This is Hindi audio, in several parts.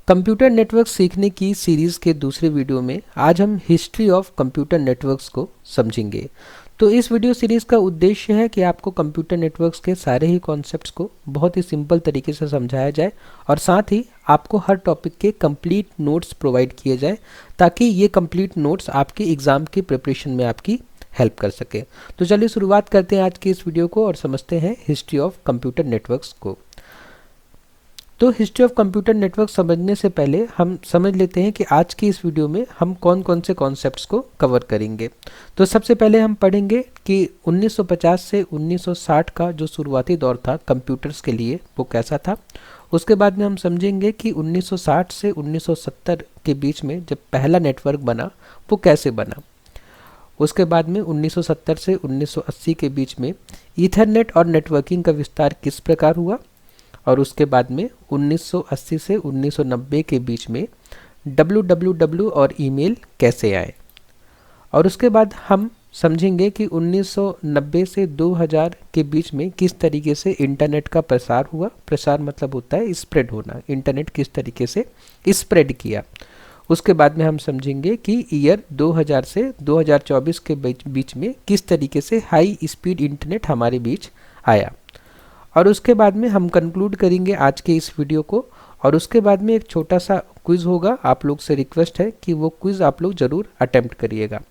कंप्यूटर नेटवर्क सीखने की सीरीज़ के दूसरे वीडियो में आज हम हिस्ट्री ऑफ कंप्यूटर नेटवर्क्स को समझेंगे। तो इस वीडियो सीरीज़ का उद्देश्य है कि आपको कंप्यूटर नेटवर्क्स के सारे ही कॉन्सेप्ट्स को बहुत ही सिंपल तरीके से समझाया जाए और साथ ही आपको हर टॉपिक के कंप्लीट नोट्स प्रोवाइड किए जाए ताकि ये कंप्लीट नोट्स आपके एग्ज़ाम की प्रिपरेशन में आपकी हेल्प कर सके। तो चलिए शुरुआत करते हैं आज की इस वीडियो को और समझते हैं हिस्ट्री ऑफ कंप्यूटर नेटवर्क्स को। तो हिस्ट्री ऑफ कंप्यूटर नेटवर्क समझने से पहले हम समझ लेते हैं कि आज की इस वीडियो में हम कौन कौन से कॉन्सेप्ट्स को कवर करेंगे। तो सबसे पहले हम पढ़ेंगे कि 1950 से 1960 का जो शुरुआती दौर था कंप्यूटर्स के लिए वो कैसा था। उसके बाद में हम समझेंगे कि 1960 से 1970 के बीच में जब पहला नेटवर्क बना वो कैसे बना। उसके बाद में 1970 से 1980 के बीच में ईथरनेट और नेटवर्किंग का विस्तार किस प्रकार हुआ और उसके बाद में 1980 से 1990 के बीच में www और ईमेल कैसे आए। और उसके बाद हम समझेंगे कि 1990 से 2000 के बीच में किस तरीके से इंटरनेट का प्रसार हुआ। प्रसार मतलब होता है स्प्रेड होना, इंटरनेट किस तरीके से स्प्रेड किया। उसके बाद में हम समझेंगे कि ईयर 2000 से 2024 के बीच में किस तरीके से हाई स्पीड इंटरनेट हमारे बीच आया। और उसके बाद में हम कंक्लूड करेंगे आज के इस वीडियो को और उसके बाद में एक छोटा सा क्विज़ होगा। आप लोग से रिक्वेस्ट है कि वो क्विज़ आप लोग ज़रूर अटेम्प्ट करिएगा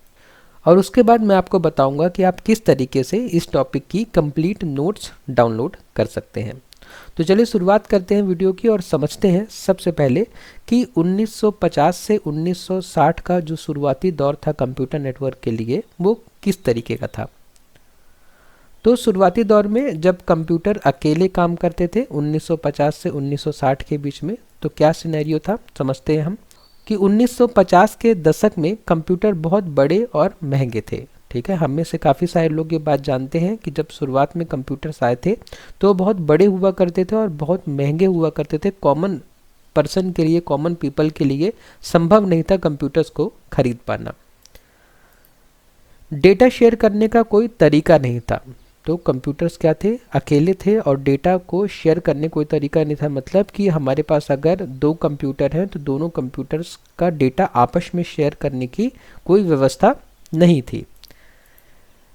और उसके बाद मैं आपको बताऊंगा कि आप किस तरीके से इस टॉपिक की कंप्लीट नोट्स डाउनलोड कर सकते हैं। तो चलिए शुरुआत करते हैं वीडियो की और समझते हैं सबसे पहले कि 1950 से 1960 का जो शुरुआती दौर था कंप्यूटर नेटवर्क के लिए वो किस तरीके का था। तो शुरुआती दौर में जब कंप्यूटर अकेले काम करते थे 1950 से 1960 के बीच में, तो क्या सिनेरियो था समझते हैं हम कि 1950 के दशक में कंप्यूटर बहुत बड़े और महंगे थे। ठीक है, हम में से काफ़ी सारे लोग ये बात जानते हैं कि जब शुरुआत में कंप्यूटर्स आए थे तो बहुत बड़े हुआ करते थे और बहुत महंगे हुआ करते थे। कॉमन पर्सन के लिए, कॉमन पीपल के लिए संभव नहीं था कंप्यूटर्स को खरीद पाना। डेटा शेयर करने का कोई तरीका नहीं था। तो कंप्यूटर्स क्या थे, अकेले थे और डेटा को शेयर करने कोई तरीका नहीं था। मतलब कि हमारे पास अगर दो कंप्यूटर हैं तो दोनों कंप्यूटर्स का डेटा आपस में शेयर करने की कोई व्यवस्था नहीं थी।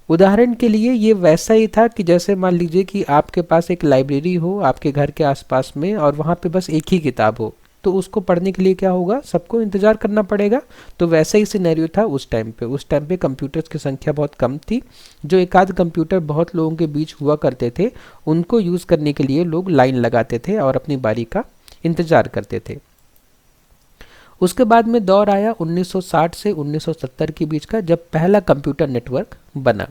उदाहरण के लिए ये वैसा ही था कि जैसे मान लीजिए कि आपके पास एक लाइब्रेरी हो आपके घर के आसपास में और वहाँ पे बस एक ही किताब हो, तो उसको पढ़ने के लिए क्या होगा, सबको इंतज़ार करना पड़ेगा। तो वैसा ही सिनेरियो था उस टाइम पे। उस टाइम पे कंप्यूटर्स की संख्या बहुत कम थी। जो एक आध कंप्यूटर बहुत लोगों के बीच हुआ करते थे उनको यूज़ करने के लिए लोग लाइन लगाते थे और अपनी बारी का इंतज़ार करते थे। उसके बाद में दौर आया 1960 से 1970 के बीच का, जब पहला कंप्यूटर नेटवर्क बना।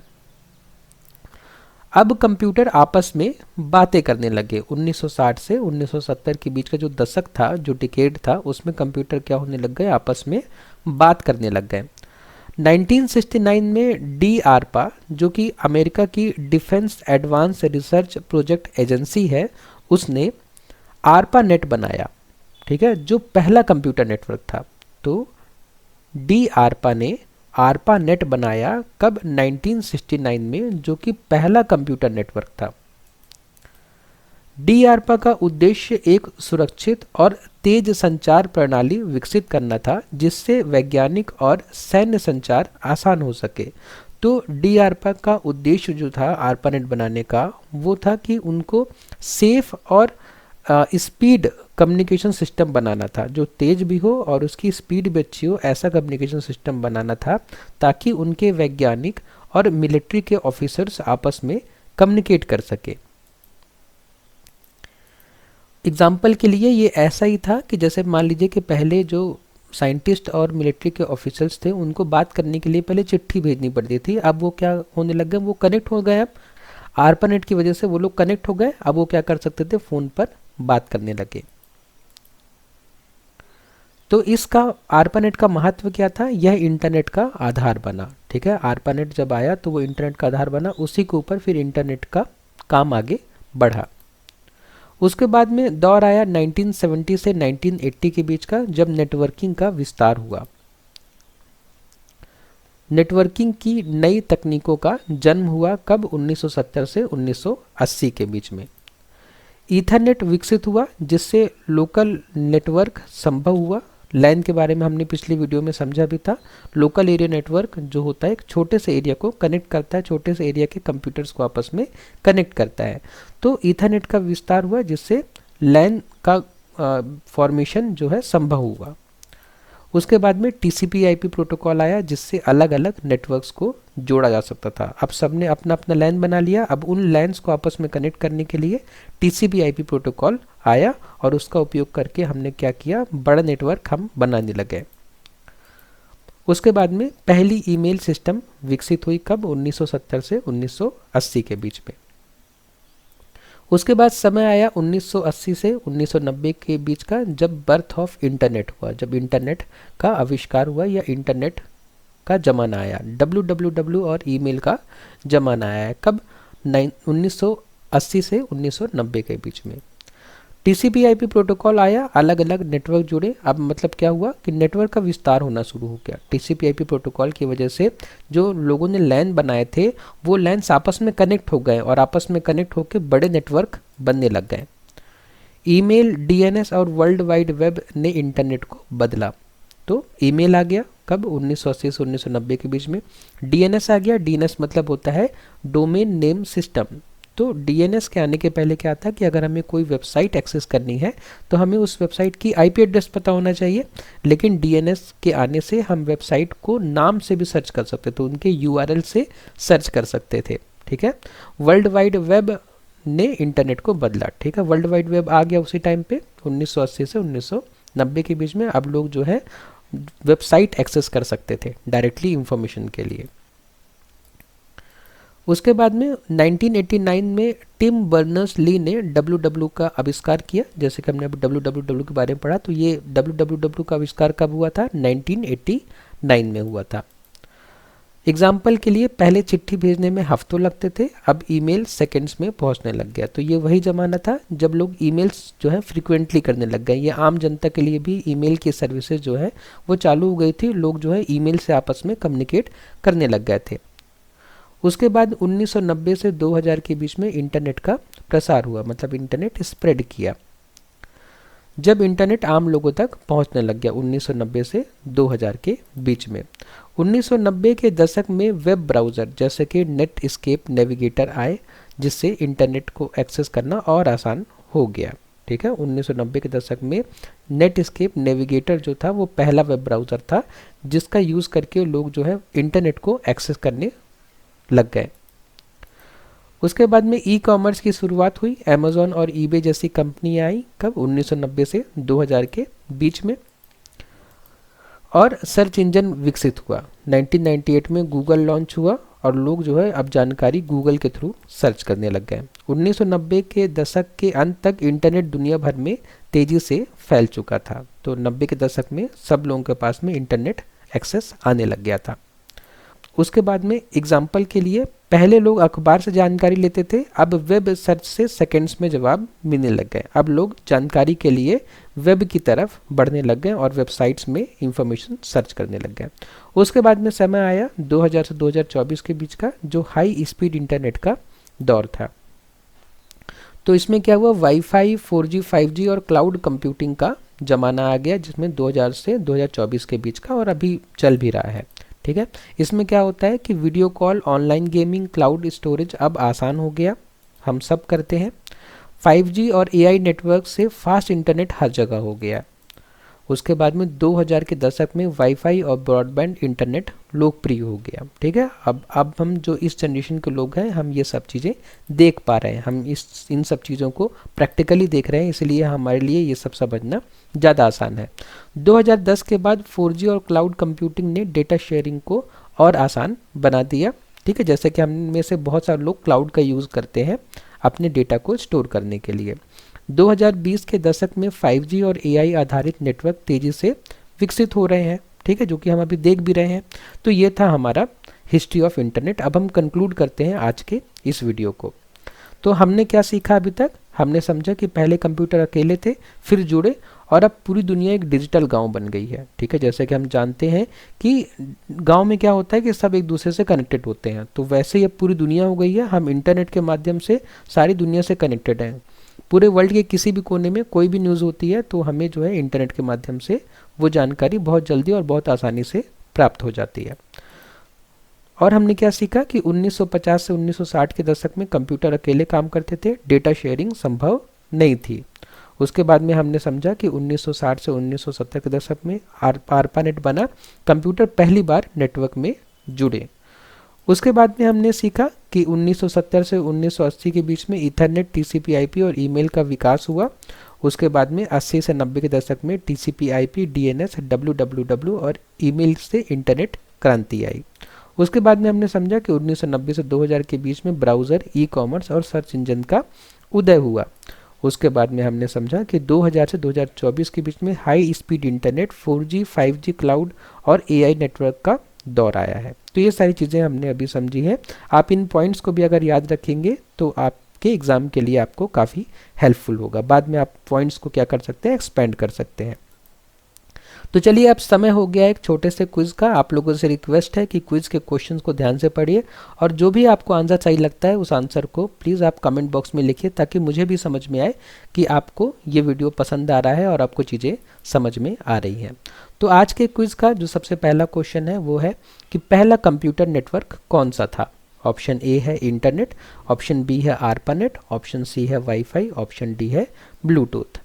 अब कंप्यूटर आपस में बातें करने लगे। 1960 से 1970 के बीच का जो दशक था, जो डिकेड था, उसमें कंप्यूटर क्या होने लग गए, आपस में बात करने लग गए। 1969 में डी आरपा, जो कि अमेरिका की defence advance research project agency है, उसने आरपा नेट बनाया। ठीक है, जो पहला कंप्यूटर नेटवर्क था। तो डी आरपा ने आरपा नेट बनाया कब, 1969 में, जो कि पहला कंप्यूटर नेटवर्क था। डी आरपा का उद्देश्य एक सुरक्षित और तेज संचार प्रणाली विकसित करना था जिससे वैज्ञानिक और सैन्य संचार आसान हो सके। तो डी आरपा का उद्देश्य जो था आरपा नेट बनाने का वो था कि उनको सेफ और स्पीड कम्युनिकेशन सिस्टम बनाना था, जो तेज भी हो और उसकी स्पीड भी अच्छी हो, ऐसा कम्युनिकेशन सिस्टम बनाना था ताकि उनके वैज्ञानिक और मिलिट्री के ऑफिसर्स आपस में कम्युनिकेट कर सके। एग्जाम्पल के लिए ये ऐसा ही था कि जैसे मान लीजिए कि पहले जो साइंटिस्ट और मिलिट्री के ऑफिसर्स थे उनको बात करने के लिए पहले चिट्ठी भेजनी पड़ती थी। अब वो क्या होने लग गए, वो कनेक्ट हो गए। अब आरपानेट की वजह से वो लोग कनेक्ट हो गए। अब वो क्या कर सकते थे, फ़ोन पर बात करने लगे। तो इसका आरपानेट का महत्व क्या था, यह इंटरनेट का आधार बना। ठीक है, आरपानेट जब आया तो वो इंटरनेट का आधार बना, उसी के ऊपर फिर इंटरनेट का काम आगे बढ़ा। उसके बाद में दौर आया 1970 से 1980 के बीच का, जब नेटवर्किंग का विस्तार हुआ। नेटवर्किंग की नई तकनीकों का जन्म हुआ कब, 1970 से 1980 के बीच में। ईथरनेट विकसित हुआ जिससे लोकल नेटवर्क संभव हुआ। लैन के बारे में हमने पिछली वीडियो में समझा भी था। लोकल एरिया नेटवर्क जो होता है एक छोटे से एरिया को कनेक्ट करता है, छोटे से एरिया के कंप्यूटर्स को आपस में कनेक्ट करता है। तो ईथरनेट का विस्तार हुआ जिससे लैन का फॉर्मेशन जो है संभव हुआ। उसके बाद में TCP/IP प्रोटोकॉल आया जिससे अलग अलग नेटवर्क्स को जोड़ा जा सकता था। अब सबने अपना अपना लैन बना लिया। अब उन लैन्स को आपस में कनेक्ट करने के लिए TCP/IP प्रोटोकॉल आया और उसका उपयोग करके हमने क्या किया, बड़ा नेटवर्क हम बनाने लगे। उसके बाद में पहली ईमेल सिस्टम विकसित हुई कब, 1970 से 1980 के बीच में। उसके बाद समय आया 1980 से 1990 के बीच का, जब बर्थ ऑफ इंटरनेट हुआ, जब इंटरनेट का आविष्कार हुआ या इंटरनेट का जमाना आया। www और ईमेल का जमाना आया है कब, 1980 से 1990 के बीच में। TCP/IP प्रोटोकॉल आया, अलग अलग नेटवर्क जुड़े। अब मतलब क्या हुआ कि नेटवर्क का विस्तार होना शुरू हो गया। TCP/IP प्रोटोकॉल की वजह से जो लोगों ने लैन बनाए थे वो लैन्स आपस में कनेक्ट हो गए और आपस में कनेक्ट होकर बड़े नेटवर्क बनने लग गए। ईमेल, DNS और वर्ल्ड वाइड वेब ने इंटरनेट को बदला। तो ईमेल आ गया कब, 1980 से 1990 के बीच में। DNS आ गया। DNS मतलब होता है डोमेन नेम सिस्टम। तो DNS के आने के पहले क्या था कि अगर हमें कोई वेबसाइट एक्सेस करनी है तो हमें उस वेबसाइट की IP एड्रेस पता होना चाहिए, लेकिन DNS के आने से हम वेबसाइट को नाम से भी सर्च कर सकते थे, तो उनके URL से सर्च कर सकते थे। ठीक है। वर्ल्ड वाइड वेब ने इंटरनेट को बदला। ठीक है, वर्ल्ड वाइड वेब आ गया उसी टाइम पे 1980 से 1990 के बीच में। अब लोग जो है वेबसाइट एक्सेस कर सकते थे डायरेक्टली इंफॉर्मेशन के लिए। उसके बाद में 1989 में टिम बर्नर्स-ली ने www का आविष्कार किया। जैसे कि हमने अभी www के बारे में पढ़ा, तो ये www का आविष्कार कब हुआ था, 1989 में हुआ था। एग्जाम्पल के लिए पहले चिट्ठी भेजने में हफ्तों लगते थे, अब ईमेल सेकंड्स में पहुंचने लग गया। तो ये वही ज़माना था जब लोग ईमेल्स जो है फ्रीक्वेंटली करने लग गए। ये आम जनता के लिए भी ईमेल की सर्विसेज जो है वो चालू हो गई थी। लोग जो है ईमेल से आपस में कम्युनिकेट करने लग गए थे। उसके बाद 1990 से 2000 के बीच में इंटरनेट का प्रसार हुआ, मतलब इंटरनेट स्प्रेड किया। जब इंटरनेट आम लोगों तक पहुंचने लग गया 1990 से 2000 के बीच में। 1990 के दशक में वेब ब्राउज़र जैसे कि नेटस्केप नेविगेटर आए, जिससे इंटरनेट को एक्सेस करना और आसान हो गया। ठीक है, 1990 के दशक में नेटस्केप नेविगेटर जो था वो पहला वेब ब्राउज़र था जिसका यूज़ करके लोग जो है इंटरनेट को एक्सेस करने लग गए। उसके बाद में ई-कॉमर्स की शुरुआत हुई। अमेज़ॉन और ईबे जैसी कंपनी आई कब, 1990 से 2000 के बीच में। और सर्च इंजन विकसित हुआ। 1998 में गूगल लॉन्च हुआ और लोग जो है अब जानकारी गूगल के थ्रू सर्च करने लग गए। 1990 के दशक के अंत तक इंटरनेट दुनिया भर में तेज़ी से फैल चुका था। तो 90 के दशक में सब लोगों के पास में इंटरनेट एक्सेस आने लग गया था। उसके बाद में एग्जाम्पल के लिए पहले लोग अखबार से जानकारी लेते थे, अब वेब सर्च से सेकंड्स में जवाब मिलने लग गए। अब लोग जानकारी के लिए वेब की तरफ बढ़ने लग गए और वेबसाइट्स में इंफॉर्मेशन सर्च करने लग गए। उसके बाद में समय आया 2000 से 2024 के बीच का, जो हाई स्पीड इंटरनेट का दौर था। तो इसमें क्या हुआ, वाईफाई, 4G, 5G और क्लाउड कंप्यूटिंग का जमाना आ गया, जिसमें 2000 से 2024 के बीच का और अभी चल भी रहा है। ठीक है, इसमें क्या होता है कि video call, online gaming, cloud storage अब आसान हो गया, हम सब करते हैं। 5G और AI नेटवर्क से फास्ट इंटरनेट हर जगह हो गया। उसके बाद में 2000 के दशक में वाईफाई और ब्रॉडबैंड इंटरनेट लोकप्रिय हो गया। ठीक है, अब हम जो इस जनरेशन के लोग हैं, हम ये सब चीज़ें देख पा रहे हैं, हम इन सब चीज़ों को प्रैक्टिकली देख रहे हैं, इसलिए हमारे लिए ये सब समझना ज़्यादा आसान है। 2010 के बाद 4G और क्लाउड कंप्यूटिंग ने डेटा शेयरिंग को और आसान बना दिया। ठीक है, जैसे कि हम में से बहुत सारे लोग क्लाउड का यूज़ करते हैं अपने डेटा को स्टोर करने के लिए। 2020 के दशक में 5G और AI आधारित नेटवर्क तेज़ी से विकसित हो रहे हैं। ठीक है, जो कि हम अभी देख भी रहे हैं। तो ये था हमारा हिस्ट्री ऑफ इंटरनेट। अब हम कंक्लूड करते हैं आज के इस वीडियो को। तो हमने क्या सीखा अभी तक, हमने समझा कि पहले कंप्यूटर अकेले थे, फिर जुड़े और अब पूरी दुनिया एक डिजिटल गांव बन गई है। ठीक है, जैसे कि हम जानते हैं कि गांव में क्या होता है कि सब एक दूसरे से कनेक्टेड होते हैं, तो वैसे ही अब पूरी दुनिया हो गई है, हम इंटरनेट के माध्यम से सारी दुनिया से कनेक्टेड हैं। पूरे वर्ल्ड के किसी भी कोने में कोई भी न्यूज़ होती है तो हमें जो है इंटरनेट के माध्यम से वो जानकारी बहुत जल्दी और बहुत आसानी से प्राप्त हो जाती है। और हमने क्या सीखा कि 1950 से 1960 के दशक में कंप्यूटर अकेले काम करते थे, डेटा शेयरिंग संभव नहीं थी। उसके बाद में हमने समझा कि 1960 से 1970 के दशक में आरपानेट बना, कंप्यूटर पहली बार नेटवर्क में जुड़े। उसके बाद में हमने सीखा कि 1970 से 1980 के बीच में ईथरनेट, टीसीपी आईपी और ईमेल का विकास हुआ। उसके बाद में 80 से 90 के दशक में टीसीपी आईपी, डीएनएस, डब्ल्यूडब्ल्यूडब्ल्यू और ईमेल से इंटरनेट क्रांति आई। उसके बाद में हमने समझा कि 1990 से 2000 के बीच में ब्राउज़र, ई कॉमर्स और सर्च इंजन का उदय हुआ। उसके बाद में हमने समझा कि 2000 से 2024 के बीच में high speed internet, 4G, 5G, cloud और एआई नेटवर्क का दौर आया है। तो ये सारी चीज़ें हमने अभी समझी हैं। आप इन पॉइंट्स को भी अगर याद रखेंगे तो आपके एग्ज़ाम के लिए आपको काफ़ी हेल्पफुल होगा। बाद में आप पॉइंट्स को क्या कर सकते हैं, एक्सपेंड कर सकते हैं। तो चलिए अब समय हो गया एक छोटे से क्विज़ का। आप लोगों से रिक्वेस्ट है कि क्विज़ के क्वेश्चंस को ध्यान से पढ़िए और जो भी आपको आंसर सही लगता है उस आंसर को प्लीज़ आप कमेंट बॉक्स में लिखिए, ताकि मुझे भी समझ में आए कि आपको ये वीडियो पसंद आ रहा है और आपको चीज़ें समझ में आ रही हैं। तो आज के क्विज़ का जो सबसे पहला क्वेश्चन है वो है कि पहला कंप्यूटर नेटवर्क कौन सा था। ऑप्शन ए है इंटरनेट, ऑप्शन बी है आरपानेट, ऑप्शन सी है वाईफाई, ऑप्शन डी है ब्लूटूथ।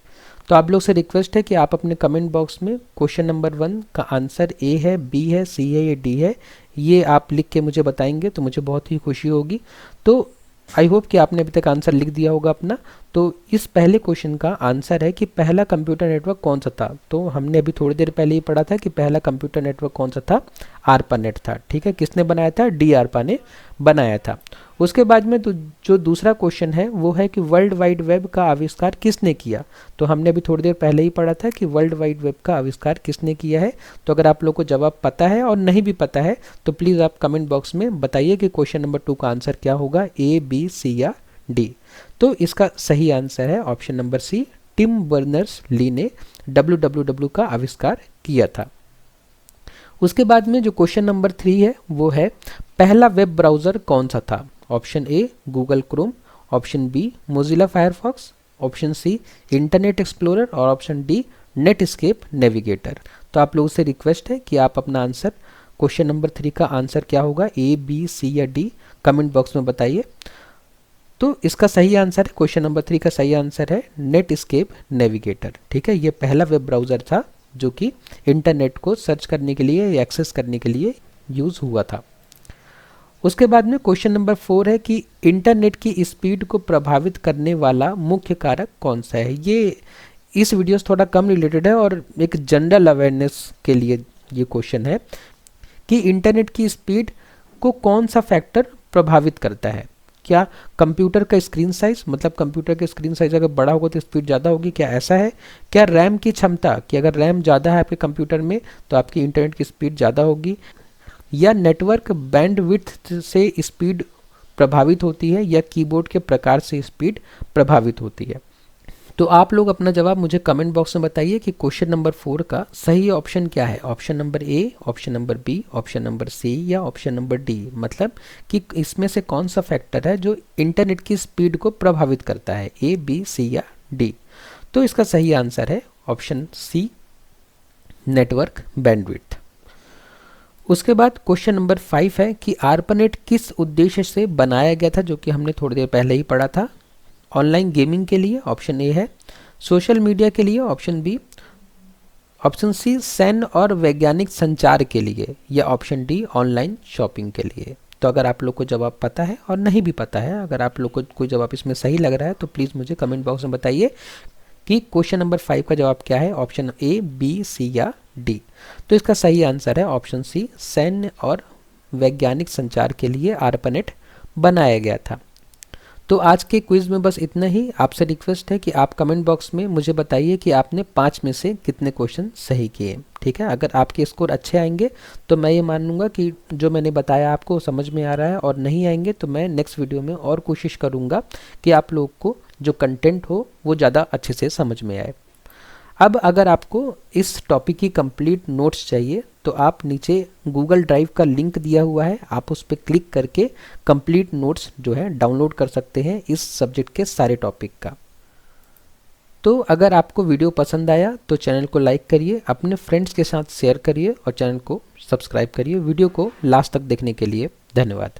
तो आप लोग से रिक्वेस्ट है कि आप अपने कमेंट बॉक्स में क्वेश्चन नंबर 1 का आंसर ए है, बी है, सी है या डी है, ये आप लिख के मुझे बताएंगे तो मुझे बहुत ही खुशी होगी। तो आई होप कि आपने अभी तक आंसर लिख दिया होगा अपना। तो इस पहले क्वेश्चन का आंसर है कि पहला कंप्यूटर नेटवर्क कौन सा था। तो हमने अभी थोड़ी देर पहले ही पढ़ा था कि पहला कंप्यूटर नेटवर्क कौन सा था, आरपानेट था। ठीक है, किसने बनाया था, डी आरपा ने बनाया था। उसके बाद में जो दूसरा क्वेश्चन है वो है कि वर्ल्ड वाइड वेब का आविष्कार किसने किया। तो हमने अभी थोड़ी देर पहले ही पढ़ा था कि वर्ल्ड वाइड वेब का आविष्कार किसने किया है। तो अगर आप लोग को जवाब पता है और नहीं भी पता है तो प्लीज़ आप कमेंट बॉक्स में बताइए कि क्वेश्चन नंबर 2 का आंसर क्या होगा, ए, बी, सी या डी। तो इसका सही आंसर है option number C, Tim Berners Lee ने www का आविष्कार किया था। उसके बाद में जो क्वेश्चन नंबर 3 है वो है पहला वेब ब्राउज़र कौन सा था। Option A Google Chrome, option B Mozilla Firefox, option C Internet Explorer और ऑप्शन डी नेटस्केप नेविगेटर। तो आप लोगों से रिक्वेस्ट है कि आप अपना आंसर क्वेश्चन नंबर 3 का आंसर क्या होगा, ए, बी, सी या डी, कमेंट बॉक्स में बताइए। तो इसका सही आंसर है, क्वेश्चन नंबर 3 का सही आंसर है नेटस्केप नेविगेटर। ठीक है, ये पहला वेब ब्राउज़र था जो कि इंटरनेट को सर्च करने के लिए या एक्सेस करने के लिए यूज़ हुआ था। उसके बाद में क्वेश्चन नंबर 4 है कि इंटरनेट की स्पीड को प्रभावित करने वाला मुख्य कारक कौन सा है। ये इस वीडियो से थोड़ा कम रिलेटेड है और एक जनरल अवेयरनेस के लिए ये क्वेश्चन है कि इंटरनेट की स्पीड को कौन सा फैक्टर प्रभावित करता है। क्या कंप्यूटर का स्क्रीन साइज, मतलब कंप्यूटर का स्क्रीन साइज अगर बड़ा होगा तो स्पीड ज़्यादा होगी, क्या ऐसा है। क्या रैम की क्षमता, कि अगर रैम ज़्यादा है आपके कंप्यूटर में तो आपकी इंटरनेट की स्पीड ज़्यादा होगी। या नेटवर्क बैंडविड्थ से स्पीड प्रभावित होती है, या कीबोर्ड के प्रकार से स्पीड प्रभावित होती है। तो आप लोग अपना जवाब मुझे कमेंट बॉक्स में बताइए कि क्वेश्चन नंबर 4 का सही ऑप्शन क्या है। Option number A, option number B, option number C या ऑप्शन नंबर डी, मतलब कि इसमें से कौन सा फैक्टर है जो इंटरनेट की स्पीड को प्रभावित करता है, ए, बी, सी या डी। तो इसका सही आंसर है ऑप्शन सी, नेटवर्क बैंडविड्थ। उसके बाद क्वेश्चन नंबर 5 है कि आरपानेट किस उद्देश्य से बनाया गया था, जो कि हमने थोड़ी देर पहले ही पढ़ा था। ऑनलाइन गेमिंग के लिए, ऑप्शन ए है। सोशल मीडिया के लिए, ऑप्शन बी। ऑप्शन सी सैन्य और वैज्ञानिक संचार के लिए, या ऑप्शन डी ऑनलाइन शॉपिंग के लिए। तो अगर आप लोग को जवाब पता है और नहीं भी पता है, अगर आप लोग को कोई जवाब इसमें सही लग रहा है तो प्लीज़ मुझे कमेंट बॉक्स में बताइए कि क्वेश्चन नंबर 5 का जवाब क्या है, ऑप्शन ए, बी, सी या डी। तो इसका सही आंसर है ऑप्शन सी, सैन्य और वैज्ञानिक संचार के लिए आरपानेट बनाया गया था। तो आज के क्विज़ में बस इतना ही। आपसे रिक्वेस्ट है कि आप कमेंट बॉक्स में मुझे बताइए कि आपने 5 में से कितने क्वेश्चन सही किए। ठीक है, अगर आपके स्कोर अच्छे आएंगे तो मैं ये मान लूँगा कि जो मैंने बताया आपको समझ में आ रहा है, और नहीं आएंगे तो मैं नेक्स्ट वीडियो में और कोशिश करूँगा कि आप लोग को जो कंटेंट हो वो ज़्यादा अच्छे से समझ में आए। अब अगर आपको इस टॉपिक की कंप्लीट नोट्स चाहिए तो आप नीचे गूगल ड्राइव का लिंक दिया हुआ है, आप उस पर क्लिक करके कंप्लीट नोट्स जो है डाउनलोड कर सकते हैं इस सब्जेक्ट के सारे टॉपिक का। तो अगर आपको वीडियो पसंद आया तो चैनल को लाइक करिए, अपने फ्रेंड्स के साथ शेयर करिए और चैनल को सब्सक्राइब करिए। वीडियो को लास्ट तक देखने के लिए धन्यवाद।